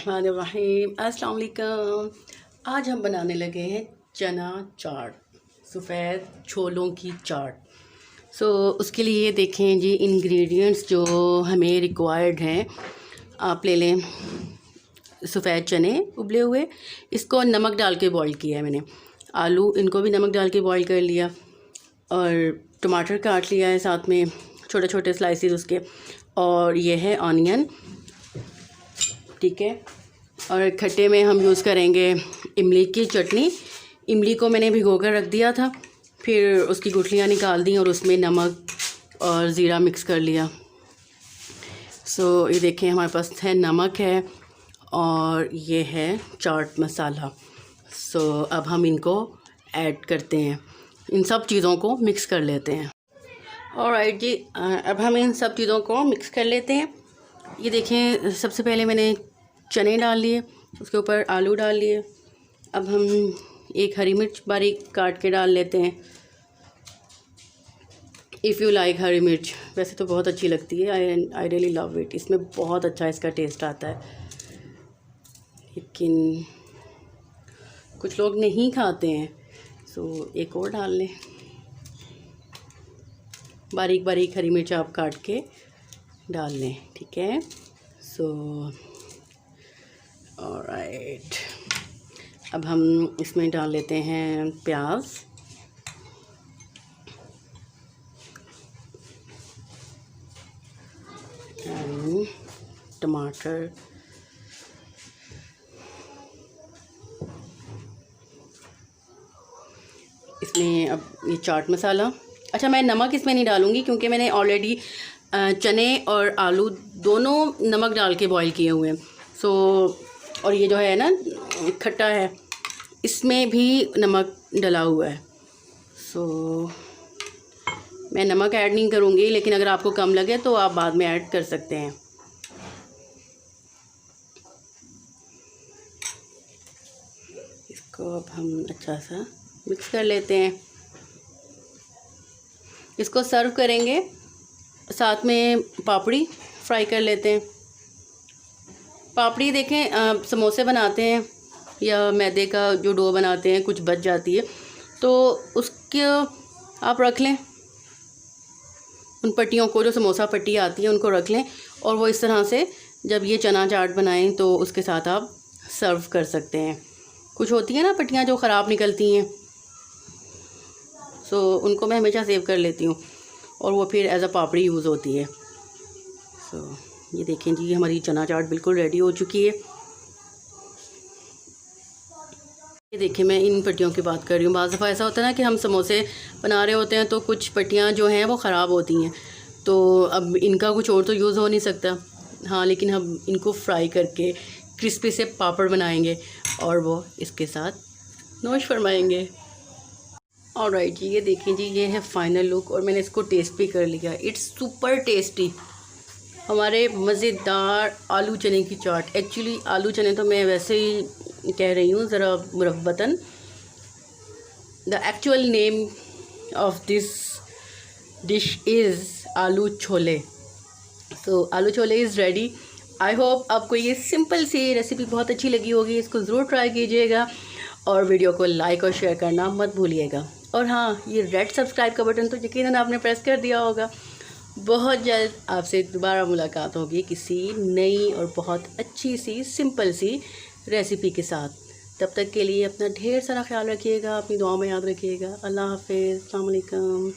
बिस्मिल्लाहिर्रहमानिर्रहीम। अस्सलाम वालेकुम। आज हम बनाने लगे हैं चना चाट, सफ़ेद छोलों की चाट। उसके लिए देखें जी इंग्रेडिएंट्स जो हमें रिक्वायर्ड हैं। आप ले लें सफ़ेद चने उबले हुए, इसको नमक डाल के बॉईल किया है मैंने। आलू इनको भी नमक डाल के बॉईल कर लिया, और टमाटर काट लिया है साथ में छोटे छोटे स्लाइसेस उसके, और ये है ऑनियन, ठीक है। और खट्टे में हम यूज़ करेंगे इमली की चटनी। इमली को मैंने भिगो कर रख दिया था, फिर उसकी गुठलियाँ निकाल दी और उसमें नमक और ज़ीरा मिक्स कर लिया। ये देखें हमारे पास है नमक है और ये है चाट मसाला। अब हम इनको ऐड करते हैं, इन सब चीज़ों को मिक्स कर लेते हैं। ऑलराइट जी, अब हम इन सब चीज़ों को मिक्स कर लेते हैं। ये देखें सबसे पहले मैंने चने डाल लिए, उसके ऊपर आलू डाल लिए। अब हम एक हरी मिर्च बारीक काट के डाल लेते हैं। इफ़ यू लाइक हरी मिर्च, वैसे तो बहुत अच्छी लगती है, आई रियली लव इट। इसमें बहुत अच्छा इसका टेस्ट आता है, लेकिन कुछ लोग नहीं खाते हैं, एक और डाल लें। बारीक बारीक हरी मिर्च आप काट के डाल लें, ठीक है। ऑलराइट, अब हम इसमें डाल लेते हैं प्याज, टमाटर, इसमें अब ये चाट मसाला। अच्छा, मैं नमक इसमें नहीं डालूँगी क्योंकि मैंने ऑलरेडी चने और आलू दोनों नमक डाल के बॉईल किए हुए हैं। और ये जो है ना खट्टा है, इसमें भी नमक डला हुआ है। मैं नमक ऐड नहीं करूँगी, लेकिन अगर आपको कम लगे तो आप बाद में ऐड कर सकते हैं। इसको अब हम अच्छा सा मिक्स कर लेते हैं। इसको सर्व करेंगे, साथ में पापड़ी फ्राई कर लेते हैं। पापड़ी देखें, समोसे बनाते हैं या मैदे का जो डो बनाते हैं, कुछ बच जाती है तो उसके आप रख लें, उन पट्टियों को, जो समोसा पट्टी आती है उनको रख लें, और वो इस तरह से जब ये चना चाट बनाएं तो उसके साथ आप सर्व कर सकते हैं। कुछ होती है ना पट्टियाँ जो ख़राब निकलती हैं, उनको मैं हमेशा सेव कर लेती हूँ और वो फिर एज अ पापड़ी यूज़ होती है। ये देखें जी, हमारी चना चाट बिल्कुल रेडी हो चुकी है। ये देखें, मैं इन पट्टियों की बात कर रही हूँ। बाज़ दफ़ा ऐसा होता है ना कि हम समोसे बना रहे होते हैं तो कुछ पट्टियाँ जो हैं वो ख़राब होती हैं, तो अब इनका कुछ और तो यूज़ हो नहीं सकता। हाँ, लेकिन हम इनको फ्राई करके क्रिस्पी से पापड़ बनाएंगे और वो इसके साथ नोश फरमाएंगे। ऑलराइट जी, ये देखिए जी, ये है फाइनल लुक, और मैंने इसको टेस्ट भी कर लिया। इट्स सुपर टेस्टी, हमारे मज़ेदार आलू चने की चाट। एक्चुअली आलू चने तो मैं वैसे ही कह रही हूँ ज़रा मुरब्बतन। The actual name of this dish is aloo chole. Aloo chole is ready. I hope आपको ये सिंपल सी रेसिपी बहुत अच्छी लगी होगी। इसको ज़रूर ट्राई कीजिएगा और वीडियो को लाइक और शेयर करना मत भूलिएगा। और हाँ, ये रेड सब्सक्राइब का बटन तो यकीनन आपने प्रेस कर दिया होगा। बहुत जल्द आपसे दोबारा मुलाकात होगी किसी नई और बहुत अच्छी सी सिंपल सी रेसिपी के साथ। तब तक के लिए अपना ढेर सारा ख्याल रखिएगा, अपनी दुआ में याद रखिएगा। अल्लाह हाफ़िज़, अस्सलाम वालेकुम।